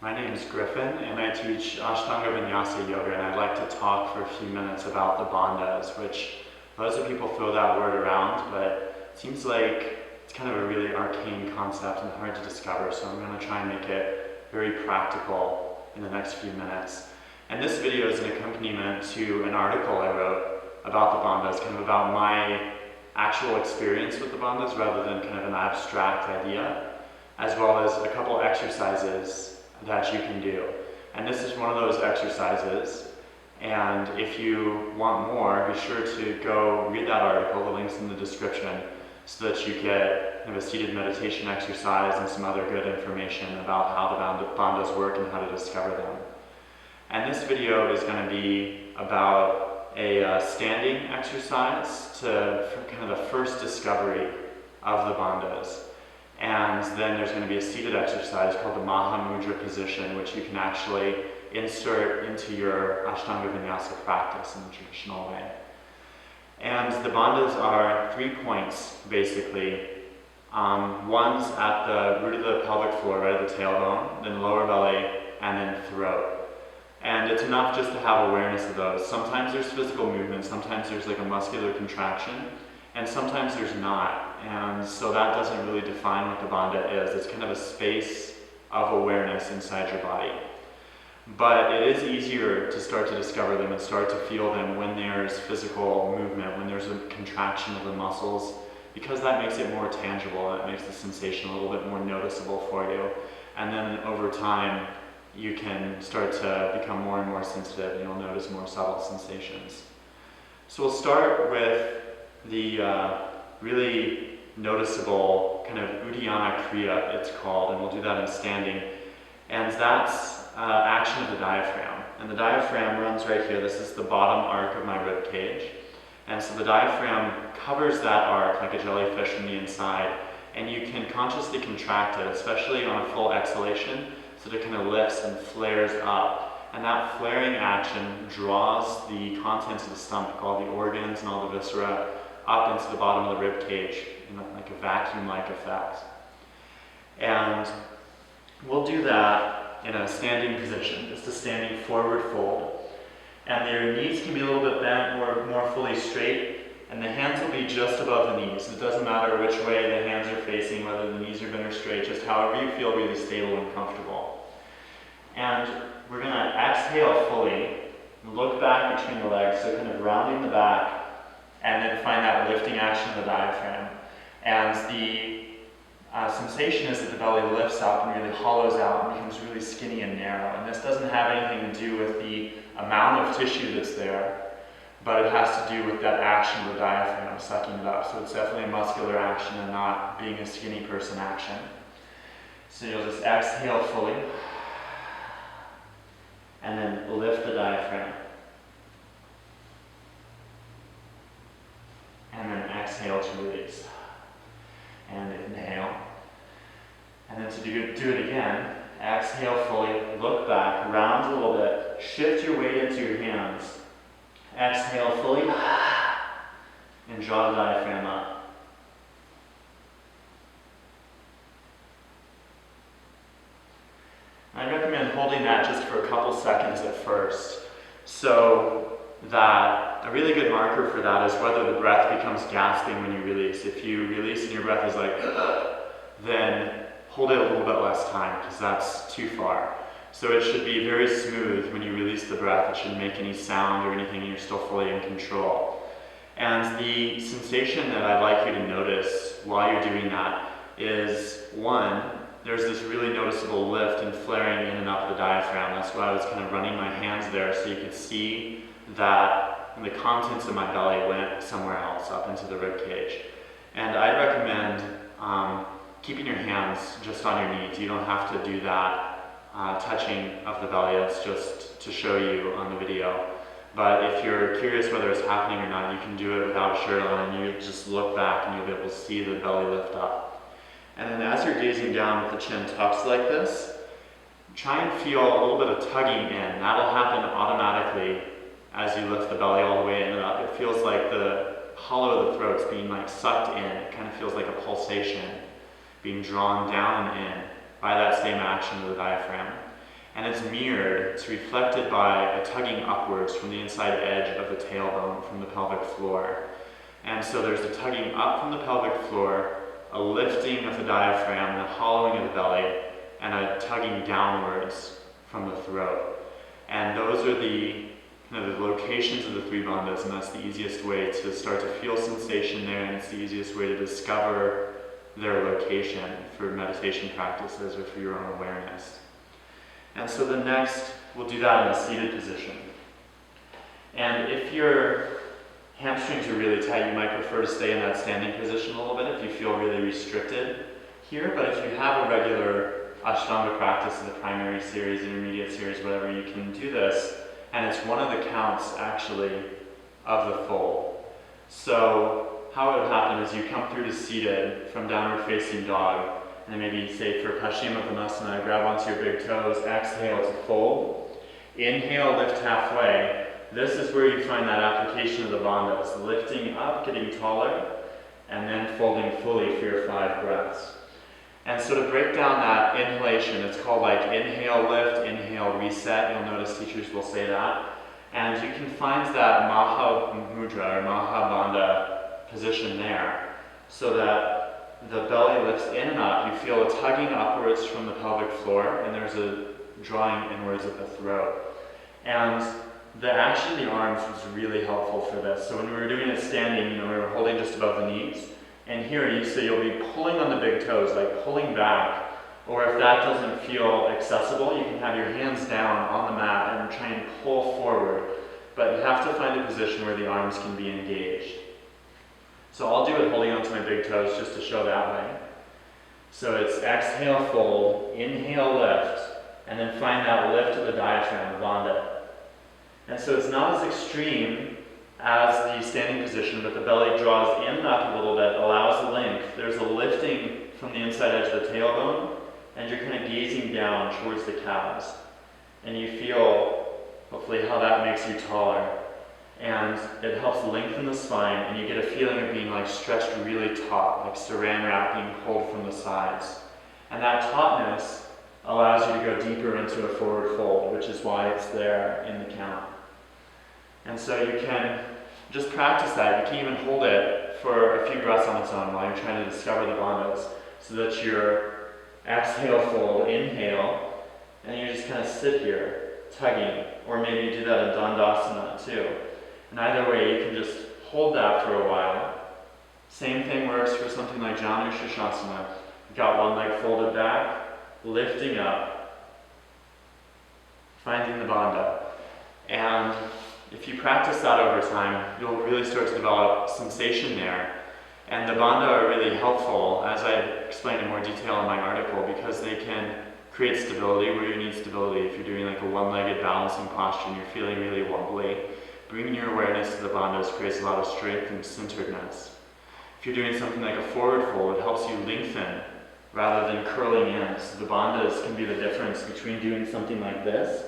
My name is Griffin, and I teach Ashtanga-Vinyasa yoga, and I'd like to talk for a few minutes about the bandhas, which lots of people throw that word around, but it seems like it's kind of a really arcane concept and hard to discover, so I'm going to try and make it very practical in the next few minutes. And this video is an accompaniment to an article I wrote about the bandhas, kind of about my actual experience with the bandhas rather than kind of an abstract idea, as well as a couple exercises that you can do. And this is one of those exercises, and if you want more, be sure to go read that article, the link's in the description, so that you get kind of a seated meditation exercise and some other good information about how the bandhas work and how to discover them. And this video is going to be about a standing exercise for kind of the first discovery of the bandhas. And then there's going to be a seated exercise called the Mahabandha position, which you can actually insert into your Ashtanga-Vinyasa practice in the traditional way. And the bandhas are 3 points, basically. One's at the root of the pelvic floor, right at the tailbone, then lower belly, and then throat. And it's enough just to have awareness of those. Sometimes there's physical movement, sometimes there's like a muscular contraction, and sometimes there's not. And so that doesn't really define what the bandha is. It's kind of a space of awareness inside your body. But it is easier to start to discover them and start to feel them when there's physical movement, when there's a contraction of the muscles, because that makes it more tangible, that makes the sensation a little bit more noticeable for you. And then over time, you can start to become more and more sensitive, and you'll notice more subtle sensations. So we'll start with the really noticeable kind of Uddiyana Kriya, it's called, and we'll do that in standing. And that's action of the diaphragm. And the diaphragm runs right here. This is the bottom arc of my rib cage. And so the diaphragm covers that arc like a jellyfish from the inside, and you can consciously contract it, especially on a full exhalation, so that it kind of lifts and flares up. And that flaring action draws the contents of the stomach, all the organs and all the viscera, up into the bottom of the rib cage in like a vacuum-like effect. And we'll do that in a standing position, just a standing forward fold. And your knees can be a little bit bent or more fully straight, and the hands will be just above the knees. It doesn't matter which way the hands are facing, whether the knees are bent or straight, just however you feel really stable and comfortable. And we're going to exhale fully, look back between the legs, so kind of rounding the back, and then find that lifting action of the diaphragm. And the sensation is that the belly lifts up and really hollows out and becomes really skinny and narrow. And this doesn't have anything to do with the amount of tissue that's there, but it has to do with that action of the diaphragm, sucking it up. So it's definitely a muscular action and not being a skinny person action. So you'll just exhale fully, and then lift the diaphragm. And then exhale to release. And inhale. And then to do it again, exhale fully, look back, round a little bit, shift your weight into your hands. Exhale fully, and draw the diaphragm up. I recommend holding that just for a couple seconds at first, so that a really good marker for that is whether the breath becomes gasping when you release. If you release and your breath is like, then hold it a little bit less time, because that's too far. So it should be very smooth when you release the breath. It shouldn't make any sound or anything, and you're still fully in control. And the sensation that I'd like you to notice while you're doing that is, one, there's this really noticeable lift and flaring in and up the diaphragm. That's why I was kind of running my hands there, so you could see that the contents of my belly went somewhere else, up into the rib cage. And I'd recommend keeping your hands just on your knees. You don't have to do that touching of the belly. That's just to show you on the video. But if you're curious whether it's happening or not, you can do it without a shirt on, and you just look back and you'll be able to see the belly lift up. And then as you're gazing down with the chin tucked like this, try and feel a little bit of tugging in. That'll happen automatically as you lift the belly all the way in and up. It feels like the hollow of the throat's being like sucked in. It kind of feels like a pulsation being drawn down and in by that same action of the diaphragm. And it's mirrored, it's reflected by a tugging upwards from the inside edge of the tailbone from the pelvic floor. And so there's a tugging up from the pelvic floor, a lifting of the diaphragm, and a hollowing of the belly, and a tugging downwards from the throat. And those are the kind of the locations of the three bandhas, and that's the easiest way to start to feel sensation there, and it's the easiest way to discover their location for meditation practices or for your own awareness. And so the next, we'll do that in a seated position. And if your hamstrings are really tight, you might prefer to stay in that standing position a little bit if you feel really restricted here. But if you have a regular Ashtanga practice in the primary series, intermediate series, whatever, you can do this. And it's one of the counts, actually, of the fold. So how it would happen is you come through to seated from downward facing dog, and then maybe say for Paschimottanasana, grab onto your big toes, exhale to fold. Inhale, lift halfway. This is where you find that application of the bandhas, lifting up, getting taller, and then folding fully for your 5 breaths. And so to break down that inhalation, it's called like inhale, lift, inhale, reset. You'll notice teachers will say that. And you can find that Mahamudra or Mahabandha position there, so that the belly lifts in and up. You feel a tugging upwards from the pelvic floor, and there's a drawing inwards of the throat. And the action of the arms was really helpful for this. So when we were doing it standing, we were holding just above the knees. And here, you'll be pulling on the big toes, like pulling back. Or if that doesn't feel accessible, you can have your hands down on the mat and try and pull forward. But you have to find a position where the arms can be engaged. So I'll do it holding onto my big toes just to show that way. So it's exhale, fold, inhale, lift, and then find that lift of the diaphragm, the bandha. And so it's not as extreme as the standing position, but the belly draws in and up a little bit, allows the length. There's a lifting from the inside edge of the tailbone, and you're kind of gazing down towards the calves. And you feel, hopefully, how that makes you taller. And it helps lengthen the spine, and you get a feeling of being like stretched really taut, like saran wrap being pulled from the sides. And that tautness allows you to go deeper into a forward fold, which is why it's there in the count. And so you can just practice that. You can even hold it for a few breaths on its own while you're trying to discover the bandhas, so that your exhale, fold, inhale, and you just kind of sit here, tugging, or maybe you do that in Dandasana too. And either way, you can just hold that for a while. Same thing works for something like Janu Shirshasana. You've got one leg folded back, lifting up, finding the bandha. And if you practice that over time, you'll really start to develop sensation there. And the bandha are really helpful, as I explained in more detail in my article, because they can create stability where you need stability. If you're doing like a one-legged balancing posture and you're feeling really wobbly, bringing your awareness to the bandhas creates a lot of strength and centeredness. If you're doing something like a forward fold, it helps you lengthen rather than curling in. So the bandhas can be the difference between doing something like this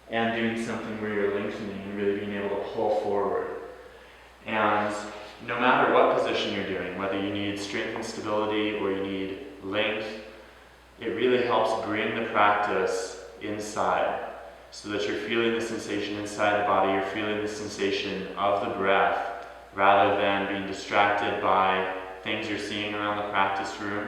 and doing something where you're lengthening and really being able to pull forward. And no matter what position you're doing, whether you need strength and stability or you need length, it really helps bring the practice inside, so that you're feeling the sensation inside the body, you're feeling the sensation of the breath, rather than being distracted by things you're seeing around the practice room,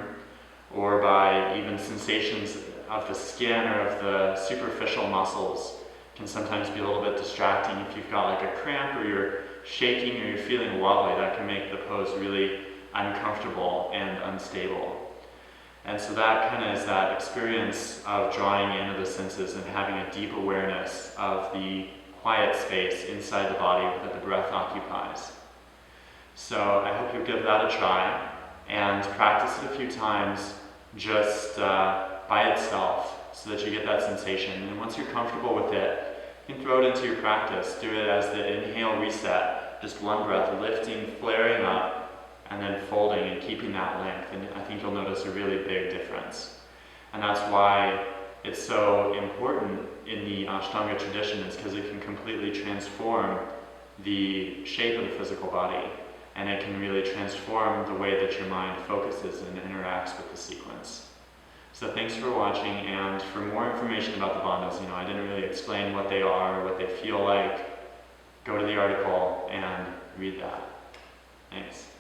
or by even sensations of the skin or of the superficial muscles. Can sometimes be a little bit distracting if you've got like a cramp, or you're shaking, or you're feeling wobbly. That can make the pose really uncomfortable and unstable. And so that kind of is that experience of drawing into the senses and having a deep awareness of the quiet space inside the body that the breath occupies. So I hope you'll give that a try and practice it a few times just by itself, so that you get that sensation. And once you're comfortable with it, you can throw it into your practice. Do it as the inhale reset, just one breath, lifting, flaring up, and then folding and keeping that length. And I think you'll notice a really big difference. And that's why it's so important in the Ashtanga tradition, is because it can completely transform the shape of the physical body. And it can really transform the way that your mind focuses and interacts with the sequence. So thanks for watching, and for more information about the bandhas, I didn't really explain what they are, what they feel like, go to the article and read that. Thanks.